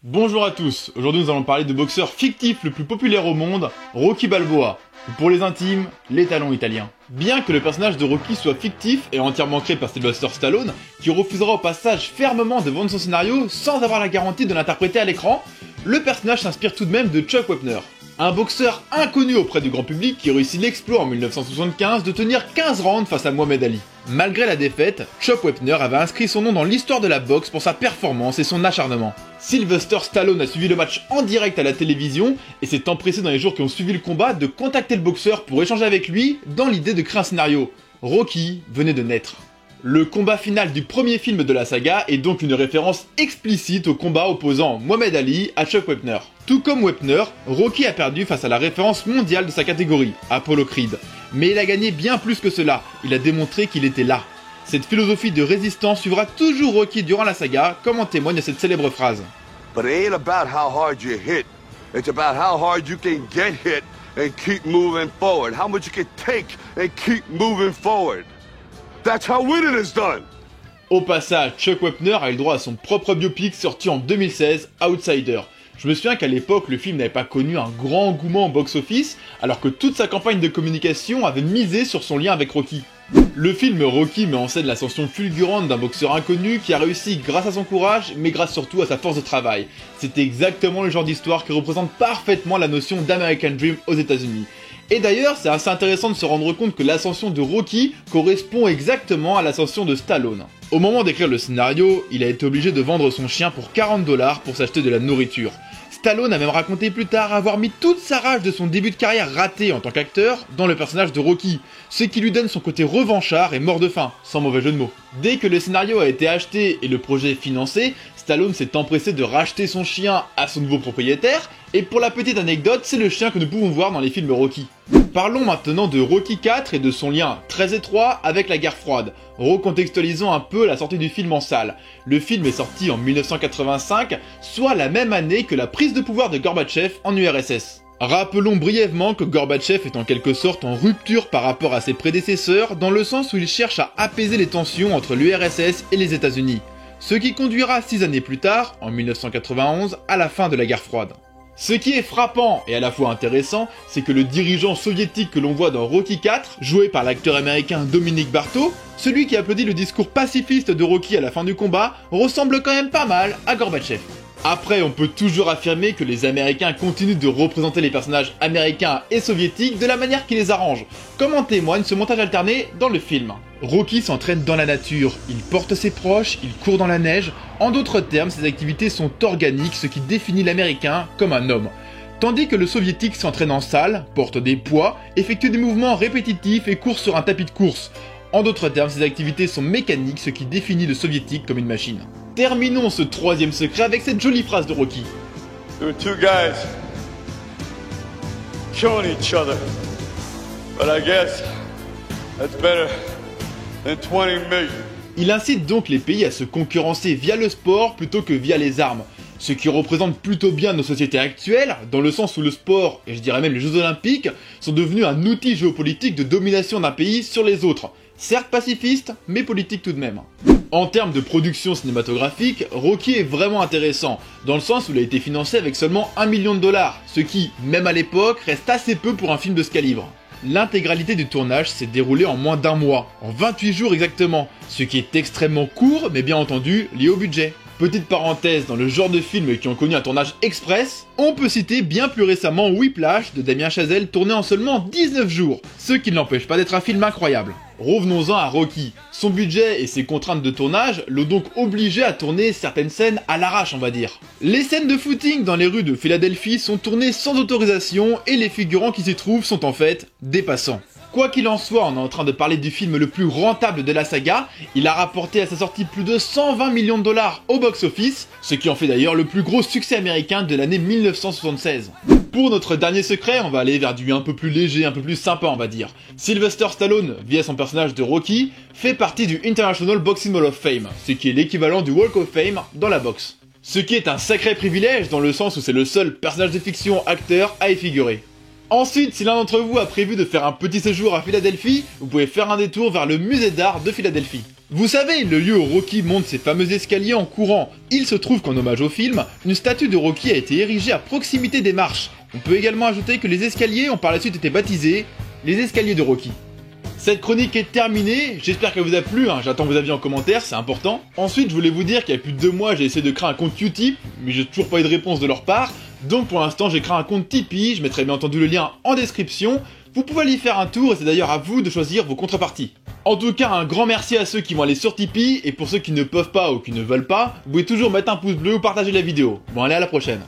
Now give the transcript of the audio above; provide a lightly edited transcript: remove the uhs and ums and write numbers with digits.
Bonjour à tous, aujourd'hui nous allons parler du boxeur fictif le plus populaire au monde, Rocky Balboa, ou pour les intimes, l'étalon italien. Bien que le personnage de Rocky soit fictif et entièrement créé par Sylvester Stallone, qui refusera au passage fermement de vendre son scénario sans avoir la garantie de l'interpréter à l'écran, le personnage s'inspire tout de même de Chuck Wepner, un boxeur inconnu auprès du grand public qui réussit l'exploit en 1975 de tenir 15 rounds face à Mohamed Ali. Malgré la défaite, Chuck Wepner avait inscrit son nom dans l'histoire de la boxe pour sa performance et son acharnement. Sylvester Stallone a suivi le match en direct à la télévision et s'est empressé dans les jours qui ont suivi le combat de contacter le boxeur pour échanger avec lui dans l'idée de créer un scénario. Rocky venait de naître. Le combat final du premier film de la saga est donc une référence explicite au combat opposant Mohamed Ali à Chuck Wepner. Tout comme Wepner, Rocky a perdu face à la référence mondiale de sa catégorie, Apollo Creed. Mais il a gagné bien plus que cela, il a démontré qu'il était là. Cette philosophie de résistance suivra toujours Rocky durant la saga, comme en témoigne cette célèbre phrase. But it ain't about how hard you hit, it's about how hard you can get hit and keep moving forward, how much you can take and keep moving forward. That's how winning is done. Au passage, Chuck Wepner a eu le droit à son propre biopic sorti en 2016, Outsider. Je me souviens qu'à l'époque, le film n'avait pas connu un grand engouement au box-office, alors que toute sa campagne de communication avait misé sur son lien avec Rocky. Le film Rocky met en scène l'ascension fulgurante d'un boxeur inconnu qui a réussi grâce à son courage, mais grâce surtout à sa force de travail. C'est exactement le genre d'histoire qui représente parfaitement la notion d'American Dream aux États-Unis. Et d'ailleurs, c'est assez intéressant de se rendre compte que l'ascension de Rocky correspond exactement à l'ascension de Stallone. Au moment d'écrire le scénario, il a été obligé de vendre son chien pour 40 $ pour s'acheter de la nourriture. Stallone a même raconté plus tard avoir mis toute sa rage de son début de carrière raté en tant qu'acteur dans le personnage de Rocky, ce qui lui donne son côté revanchard et mort de faim, sans mauvais jeu de mots. Dès que le scénario a été acheté et le projet financé, Stallone s'est empressé de racheter son chien à son nouveau propriétaire, et pour la petite anecdote, c'est le chien que nous pouvons voir dans les films Rocky. Parlons maintenant de Rocky IV et de son lien très étroit avec la guerre froide, recontextualisant un peu la sortie du film en salle. Le film est sorti en 1985, soit la même année que la prise de pouvoir de Gorbatchev en URSS. Rappelons brièvement que Gorbatchev est en quelque sorte en rupture par rapport à ses prédécesseurs, dans le sens où il cherche à apaiser les tensions entre l'URSS et les États-Unis. Ce qui conduira 6 années plus tard, en 1991, à la fin de la guerre froide. Ce qui est frappant et à la fois intéressant, c'est que le dirigeant soviétique que l'on voit dans Rocky IV, joué par l'acteur américain Dominique Bartov, celui qui applaudit le discours pacifiste de Rocky à la fin du combat, ressemble quand même pas mal à Gorbatchev. Après, on peut toujours affirmer que les Américains continuent de représenter les personnages américains et soviétiques de la manière qui les arrange, comme en témoigne ce montage alterné dans le film. Rocky s'entraîne dans la nature, il porte ses proches, il court dans la neige, en d'autres termes, ses activités sont organiques, ce qui définit l'Américain comme un homme. Tandis que le soviétique s'entraîne en salle, porte des poids, effectue des mouvements répétitifs et court sur un tapis de course. En d'autres termes, ses activités sont mécaniques, ce qui définit le soviétique comme une machine. Terminons ce troisième secret avec cette jolie phrase de Rocky. There were two guys killing each other, but I guess that's better than 20 million. Il incite donc les pays à se concurrencer via le sport plutôt que via les armes. Ce qui représente plutôt bien nos sociétés actuelles, dans le sens où le sport, et je dirais même les Jeux Olympiques, sont devenus un outil géopolitique de domination d'un pays sur les autres. Certes pacifiste, mais politique tout de même. En termes de production cinématographique, Rocky est vraiment intéressant, dans le sens où il a été financé avec seulement 1 million $, ce qui, même à l'époque, reste assez peu pour un film de ce calibre. L'intégralité du tournage s'est déroulée en moins d'1 mois, en 28 jours exactement, ce qui est extrêmement court, mais bien entendu lié au budget. Petite parenthèse, dans le genre de films qui ont connu un tournage express, on peut citer bien plus récemment Whiplash de Damien Chazelle tourné en seulement 19 jours, ce qui ne l'empêche pas d'être un film incroyable. Revenons-en à Rocky. Son budget et ses contraintes de tournage l'ont donc obligé à tourner certaines scènes à l'arrache, on va dire. Les scènes de footing dans les rues de Philadelphie sont tournées sans autorisation et les figurants qui s'y trouvent sont en fait des passants. Quoi qu'il en soit, on est en train de parler du film le plus rentable de la saga, il a rapporté à sa sortie plus de 120 millions $ au box-office, ce qui en fait d'ailleurs le plus gros succès américain de l'année 1976. Pour notre dernier secret, on va aller vers du un peu plus léger, un peu plus sympa on va dire. Sylvester Stallone, via son personnage de Rocky, fait partie du International Boxing Hall of Fame, ce qui est l'équivalent du Walk of Fame dans la boxe. Ce qui est un sacré privilège dans le sens où c'est le seul personnage de fiction acteur à y figurer. Ensuite, si l'un d'entre vous a prévu de faire un petit séjour à Philadelphie, vous pouvez faire un détour vers le musée d'art de Philadelphie. Vous savez, le lieu où Rocky monte ses fameux escaliers en courant. Il se trouve qu'en hommage au film, une statue de Rocky a été érigée à proximité des marches. On peut également ajouter que les escaliers ont par la suite été baptisés les escaliers de Rocky. Cette chronique est terminée, j'espère qu'elle vous a plu, j'attends vos avis en commentaire, c'est important. Ensuite, je voulais vous dire qu'il y a plus de 2 mois, j'ai essayé de créer un compte Utip, mais j'ai toujours pas eu de réponse de leur part. Donc pour l'instant, j'ai créé un compte Tipeee, je mettrai bien entendu le lien en description. Vous pouvez aller y faire un tour et c'est d'ailleurs à vous de choisir vos contreparties. En tout cas, un grand merci à ceux qui vont aller sur Tipeee, et pour ceux qui ne peuvent pas ou qui ne veulent pas, vous pouvez toujours mettre un pouce bleu ou partager la vidéo. Bon allez, à la prochaine.